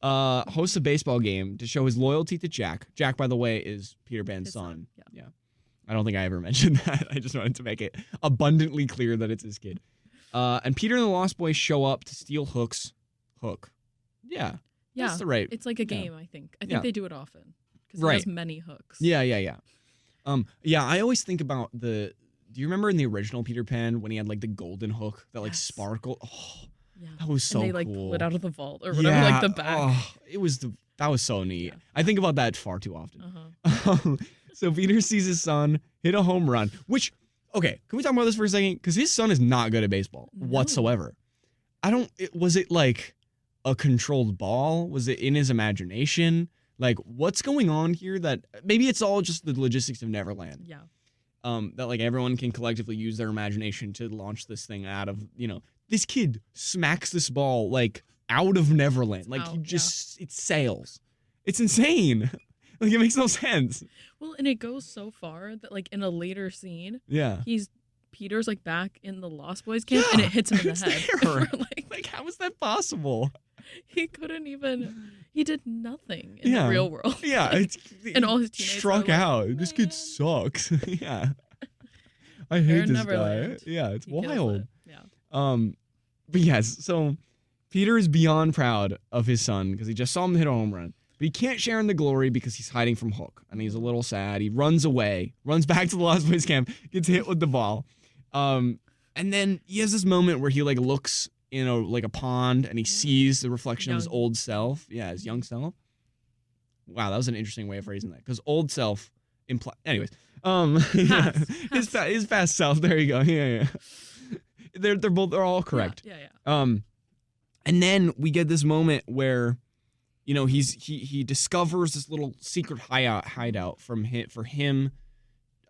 Hosts a baseball game to show his loyalty to Jack. Jack, by the way, is Peter Pan's son. I don't think I ever mentioned that. I just wanted to make it abundantly clear that it's his kid. And Peter and the Lost Boys show up to steal Hook's hook. Yeah. Yeah. That's the right. It's like a game, I think. I think they do it often. Because Right. it has many hooks. Yeah. Yeah, I always think about do you remember in the original Peter Pan when he had like the golden hook that like sparkled? Oh, Yeah. that was so and they like cool. pull it out of the vault or whatever, like the back. Oh, that was so neat. Yeah. I think about that far too often. Uh-huh. So Peter sees his son hit a home run, which, okay, can we talk about this for a second? Because his son is not good at baseball whatsoever. Was it like a controlled ball? Was it in his imagination? Like, what's going on here that maybe it's all just the logistics of Neverland. Yeah. That like everyone can collectively use their imagination to launch this thing out of, this kid smacks this ball like out of Neverland. Like it sails. It's insane. Like it makes no sense. Well, and it goes so far that like in a later scene, Yeah. Peter's like back in the Lost Boys camp and it hits him in the head. Like how is that possible? He did nothing in the real world. Yeah. And all his teammates struck are like, out. "Man." This kid sucks. Yeah. I hate this Neverland. guy. Yeah, it's He kills wild. it. Yeah. But yes, so Peter is beyond proud of his son because he just saw him hit a home run. But he can't share in the glory because he's hiding from Hook. And he's a little sad. He runs away, runs back to the Lost Boys camp, gets hit with the ball. And then he has this moment where he like looks in a pond and he sees the reflection of his old self. Yeah, his young self. Wow, that was an interesting way of phrasing that. Because old self anyways. His past self. There you go. Yeah. They're all correct. Yeah. And then we get this moment where, he discovers this little secret hideout for him,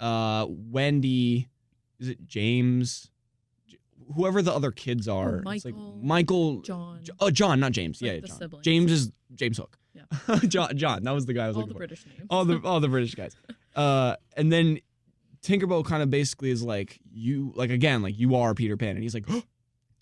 Wendy, is it James? Whoever the other kids are. Michael. It's like Michael. John. John, not James. Like yeah, the John. siblings. James is James Hook. Yeah. John. That was the guy I was looking for. All the British names. All the British guys. And then Tinkerbell kind of basically is like, you are Peter Pan. And he's like, oh,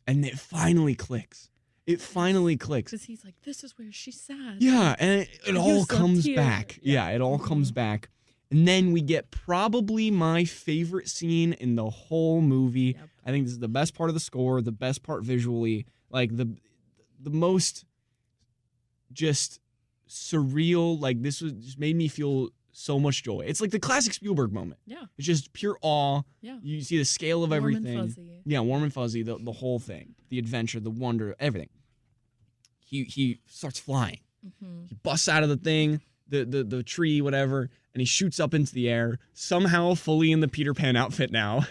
and it finally clicks. Because he's like, this is where she's sad. Yeah, and it all comes here. back. Yeah, it all comes back. And then we get probably my favorite scene in the whole movie. Yep. I think this is the best part of the score, the best part visually, like the most just surreal, like this was just made me feel so much joy. It's like the classic Spielberg moment. Yeah. It's just pure awe. Yeah. You see the scale of Warm everything. and fuzzy. Yeah, warm and fuzzy, the whole thing. The adventure, the wonder, everything. He starts flying. Mm-hmm. He busts out of the thing, the tree, whatever, and he shoots up into the air, somehow fully in the Peter Pan outfit now.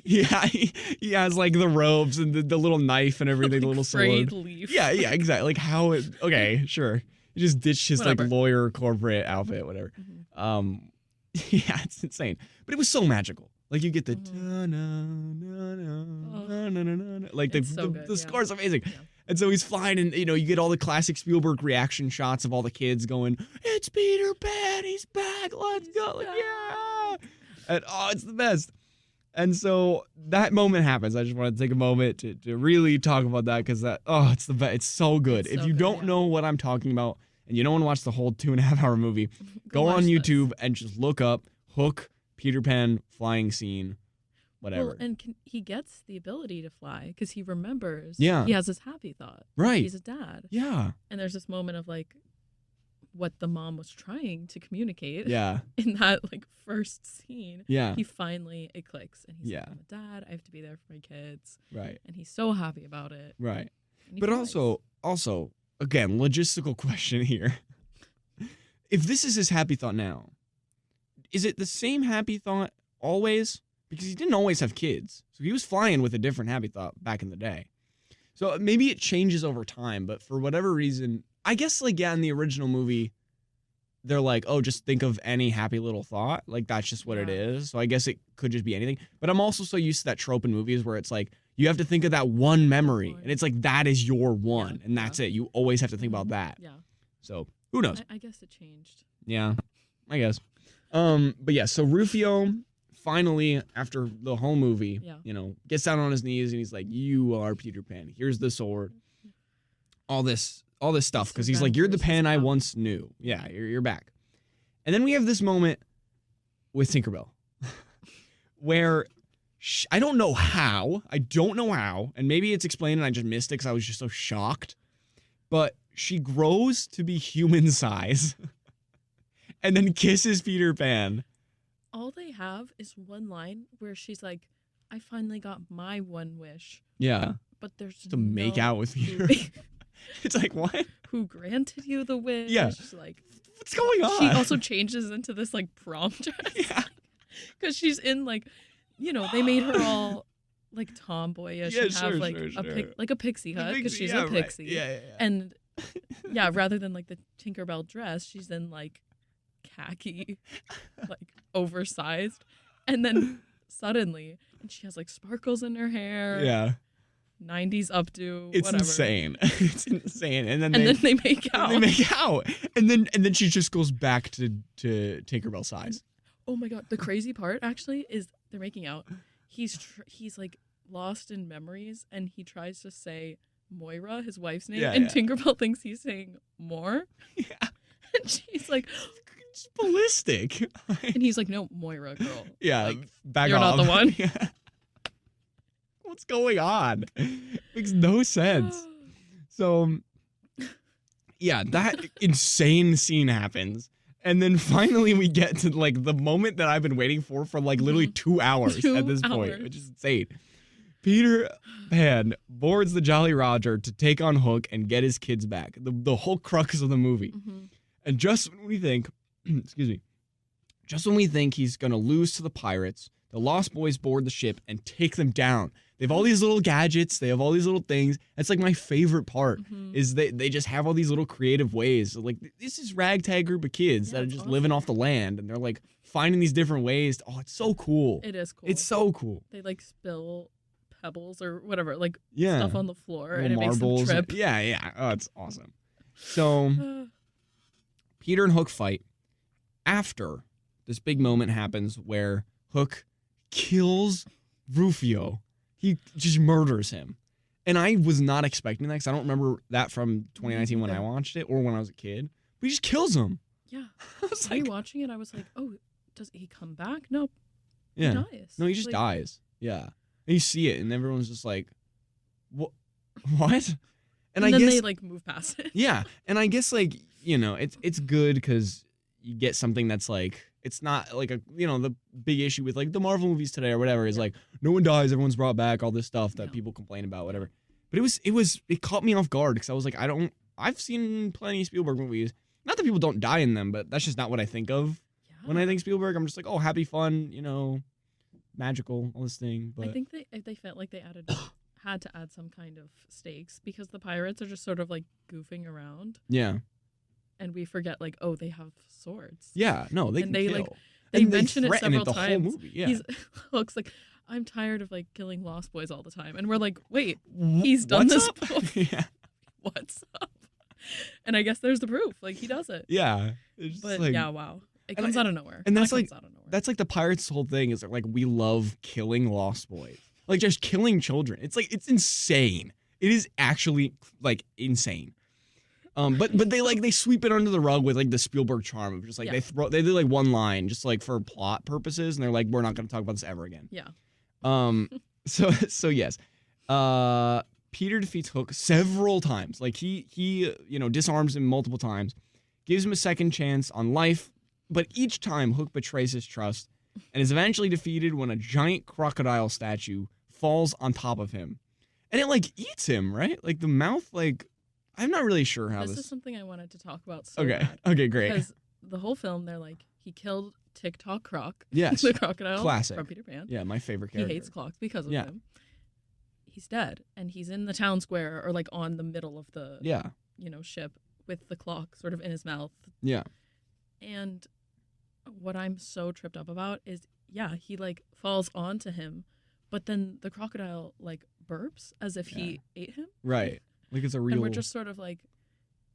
Yeah, he has like the robes and the little knife and everything, Like the little frayed sword. leaf. Yeah, exactly. Like okay, sure. He just ditched his Whatever. like lawyer corporate outfit, whatever. Mm-hmm. Yeah, it's insane. But it was so magical. Like you get the like It's so good, the yeah. score's amazing. Yeah. And so he's flying, and you get all the classic Spielberg reaction shots of all the kids going, "It's Peter Pan, he's back, let's go!" Like, yeah, and it's the best. And so that moment happens. I just want to take a moment to really talk about that because it's the best. It's so good. It's if so you good, don't yeah. know what I'm talking about and you don't want to watch the whole 2.5 hour movie, go on watch this. YouTube and just look up Hook, Peter Pan, flying scene, whatever. Well, and he gets the ability to fly because he remembers. Yeah. He has this happy thought. Right. He's a dad. Yeah. And there's this moment of like what the mom was trying to communicate. Yeah. In that like first scene. Yeah. It clicks and he's Yeah. like, I'm a dad. I have to be there for my kids. Right. And he's so happy about it. Right. And he But flies. also, again, logistical question here. If this is his happy thought now, is it the same happy thought always? Because he didn't always have kids. So he was flying with a different happy thought back in the day. So maybe it changes over time, but for whatever reason, I guess like, yeah, in the original movie, they're like, oh, just think of any happy little thought. Like that's just what it Yeah. is. So I guess it could just be anything. But I'm also so used to that trope in movies where it's like, you have to think of that one memory. And it's like, that is your one. Yeah, And that's it. You always have to think about that. Yeah. So who knows? I guess it changed. Yeah, I guess. But yeah, so Rufio finally, after the whole movie, gets down on his knees and he's like, you are Peter Pan. Here's the sword. All this stuff. Because he's like, you're the Pan I once knew. Yeah, you're back. And then we have this moment with Tinkerbell. where I don't know how. And maybe it's explained and I just missed it because I was just so shocked. But she grows to be human size and then kisses Peter Pan. All they have is one line where she's like, I finally got my one wish. Yeah. But there's to make out with Peter. It's like, what? Who granted you the wish? Yeah. Like, what's going on? She also changes into this like prom dress. Yeah. Because she's in like, they made her all like tomboyish and have like a pixie cut because she's a pixie. Right. Yeah. And yeah, rather than like the Tinkerbell dress, she's in like khaki, like oversized. And then suddenly, and she has like sparkles in her hair. Yeah. 90s updo. It's whatever. insane. It's insane. And then they make out. And then she just goes back to Tinkerbell size. Oh my god, the crazy part actually is they're making out. He's like lost in memories and he tries to say Moira, his wife's name, and Tinkerbell thinks he's saying more. Yeah. And she's like, it's ballistic. And he's like, no, Moira, girl. Yeah, like, back you're off. Not the one. Yeah. What's going on? Makes no sense. So, yeah, that insane scene happens. And then finally we get to like the moment that I've been waiting for like literally 2 hours at this point, which is insane. Peter Pan boards the Jolly Roger to take on Hook and get his kids back. The whole crux of the movie. Mm-hmm. And just when we think, just when we think he's going to lose to the pirates, the Lost Boys board the ship and take them down. They have all these little gadgets. They have all these little things. That's like my favorite part is they just have all these little creative ways. Like this is ragtag group of kids that are just living off the land. And they're like finding these different ways. Oh, it's so cool. It is cool. It's so cool. They like spill pebbles or whatever, like stuff on the floor and it marbles. Makes them trip. Yeah. Oh, it's awesome. So Peter and Hook fight. After this big moment happens where Hook kills Rufio. He just murders him. And I was not expecting that because I don't remember that from 2019 when I watched it or when I was a kid. But he just kills him. Yeah. I was like, rewatching it, I was like, oh, does he come back? Nope. Yeah. He dies. No, he just dies. Yeah. And you see it and everyone's just like, what? And I then guess they like move past it. Yeah. And I guess like, it's good because you get something that's like, it's not like the big issue with like the Marvel movies today or whatever is like no one dies, everyone's brought back, all this stuff that people complain about, whatever. But it caught me off guard because I was like, I've seen plenty of Spielberg movies. Not that people don't die in them, but that's just not what I think of when I think Spielberg. I'm just like, oh, happy, fun, magical, all this thing. But I think they felt like they had to add some kind of stakes because the pirates are just sort of like goofing around. Yeah. And we forget, like, oh, they have swords. Yeah, no, they can kill. Like, they mention it several the times. Whole movie. Yeah. Hook's like, I'm tired of like killing Lost Boys all the time, and we're like, wait, he's done this before. Yeah. What's up? And I guess there's the proof. Like he does it. Yeah. But like, yeah, wow, it comes out of nowhere. And that's like the pirates' whole thing is like we love killing Lost Boys, like just killing children. It's like it's insane. It is actually like insane. But they sweep it under the rug with like the Spielberg charm of just like they do like one line just like for plot purposes and they're like we're not going to talk about this ever again. Yeah. So yes. Peter defeats Hook several times. Like he disarms him multiple times, gives him a second chance on life, but each time Hook betrays his trust and is eventually defeated when a giant crocodile statue falls on top of him. And it like eats him, right? Like the mouth like I'm not really sure how this is something I wanted to talk about. So Okay, great. Because the whole film, they're like, he killed TikTok Croc. Yes. The crocodile. Classic. From Peter Pan. Yeah, my favorite character. He hates clocks because of him. He's dead. And he's in the town square or like on the middle of the ship with the clock sort of in his mouth. Yeah. And what I'm so tripped up about is, he like falls onto him, but then the crocodile like burps as if he ate him. Right. Like it's a real. And we're just sort of like,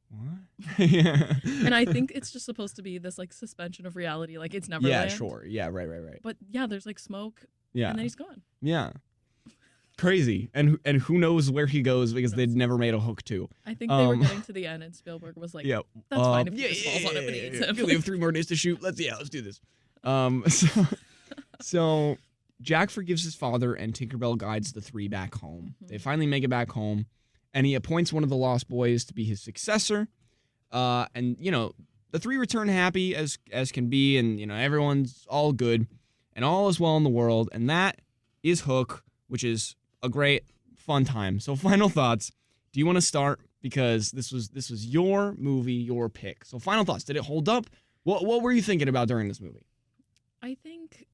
what? Yeah. And I think it's just supposed to be this like suspension of reality, like it's never. Yeah, sure. Yeah, right. But there's like smoke. Yeah. And then he's gone. Yeah. Crazy. And who knows where he goes because they'd never made a Hook 2. I think they were getting to the end and Spielberg was like, that's fine if he just falls on him and eats him. We have 3 more days to shoot. Let's do this. So Jack forgives his father, and Tinkerbell guides the three back home. They finally make it back home, and he appoints one of the Lost Boys to be his successor. And, the three return happy as can be, and, everyone's all good, and all is well in the world, and that is Hook, which is a great, fun time. So final thoughts. Do you want to start? Because this was your movie, your pick. So final thoughts. Did it hold up? What were you thinking about during this movie? I think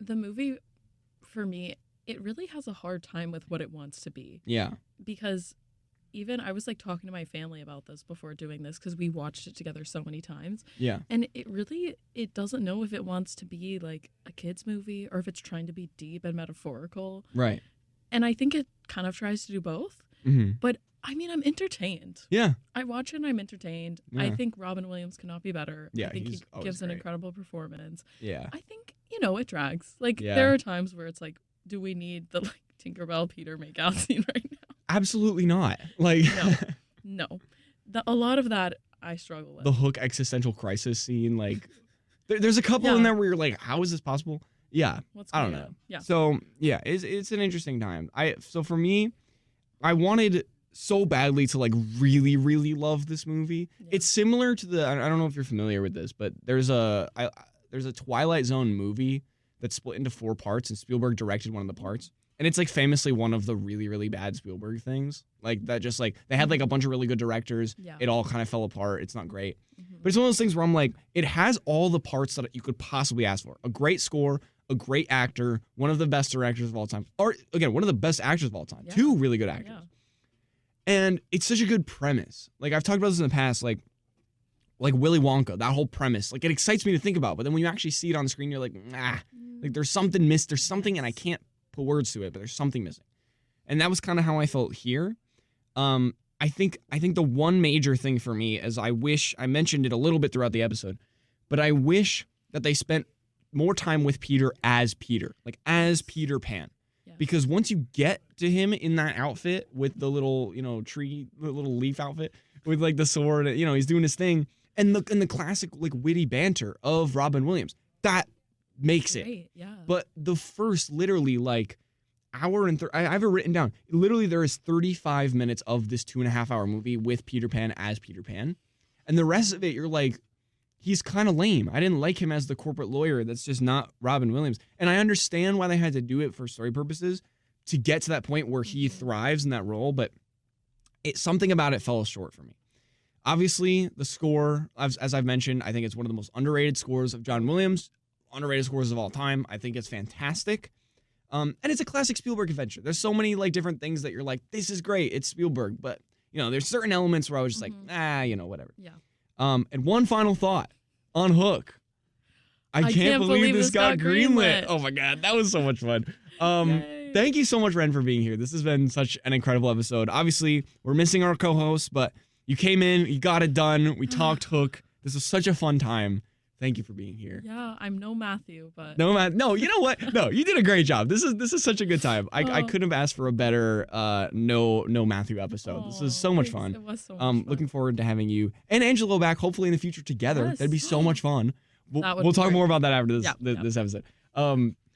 the movie, for me, it really has a hard time with what it wants to be. Yeah. Because even I was like talking to my family about this before doing this because we watched it together so many times. Yeah. And it doesn't know if it wants to be like a kid's movie or if it's trying to be deep and metaphorical. Right. And I think it kind of tries to do both. Mm-hmm. But I mean, I'm entertained. Yeah. I watch it and I'm entertained. Yeah. I think Robin Williams cannot be better. Yeah, I think he gives an great. incredible performance. Yeah. I think, it drags. Like, there are times where it's like, do we need the Tinkerbell Peter makeout scene right now? Absolutely not. Like, no. A lot of that I struggle with. The Hook existential crisis scene, like, there's a couple in there where you're like, how is this possible? Yeah. I don't know. Yeah. So, yeah, it's an interesting time. So for me, I wanted so badly to like really, really love this movie. Yeah. It's similar to I don't know if you're familiar with this, but there's a Twilight Zone movie that's split into 4 parts, and Spielberg directed one of the parts. And it's like famously one of the really, really bad Spielberg things. Like that, just like they had like a bunch of really good directors. Yeah. It all kind of fell apart. It's not great. Mm-hmm. But it's one of those things where I'm like, it has all the parts that you could possibly ask for. A great score, a great actor, one of the best directors of all time. Or again, one of the best actors of all time. Yeah. 2 really good actors. Yeah. And it's such a good premise. Like I've talked about this in the past, like Willy Wonka, that whole premise. Like it excites me to think about, but then when you actually see it on the screen, you're like, nah. Like there's something missed. There's something, and I can't put words to it, but there's something missing. And that was kind of how I felt here. I think the one major thing for me is I mentioned it a little bit throughout the episode, but I wish that they spent more time with Peter as Peter, like as Peter Pan. Yeah. Because once you get to him in that outfit with the little, tree, the little leaf outfit with like the sword, he's doing his thing, and the classic like witty banter of Robin Williams, that makes it. Yeah. But the first literally like hour and I have it written down. Literally there is 35 minutes of this 2.5 hour movie with Peter Pan as Peter Pan. And the rest of it, you're like, he's kind of lame. I didn't like him as the corporate lawyer. That's just not Robin Williams. And I understand why they had to do it for story purposes to get to that point where he thrives in that role. But something about it fell short for me. Obviously, the score, as I've mentioned, I think it's one of the most underrated scores of John Williams. Underrated scores of all time. I think it's fantastic. And it's a classic Spielberg adventure. There's so many like different things that you're like, this is great. It's Spielberg. But, there's certain elements where I was just like, whatever. Yeah. And one final thought on Hook. I can't believe this got greenlit. Oh my God. That was so much fun. Thank you so much, Wren, for being here. This has been such an incredible episode. Obviously, we're missing our co-host, but you came in, you got it done. We talked Hook. This was such a fun time. Thank you for being here. Yeah, I'm no Matthew, but no, you know what? No, you did a great job. This is such a good time. I couldn't have asked for a better no Matthew episode. This is so much fun. It was so much fun. Looking forward to having you and Angelo back, hopefully in the future together. Yes. That'd be so much fun. We'll talk more about that after this episode.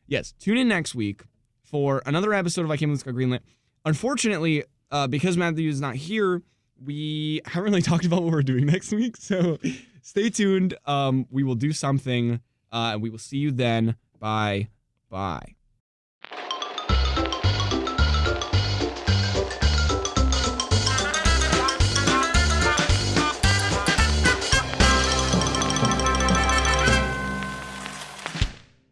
Yes, tune in next week for another episode of I Can't Believe This Got Greenlit. Unfortunately, because Matthew is not here, we haven't really talked about what we're doing next week. So stay tuned. We will do something. We will see you then. Bye.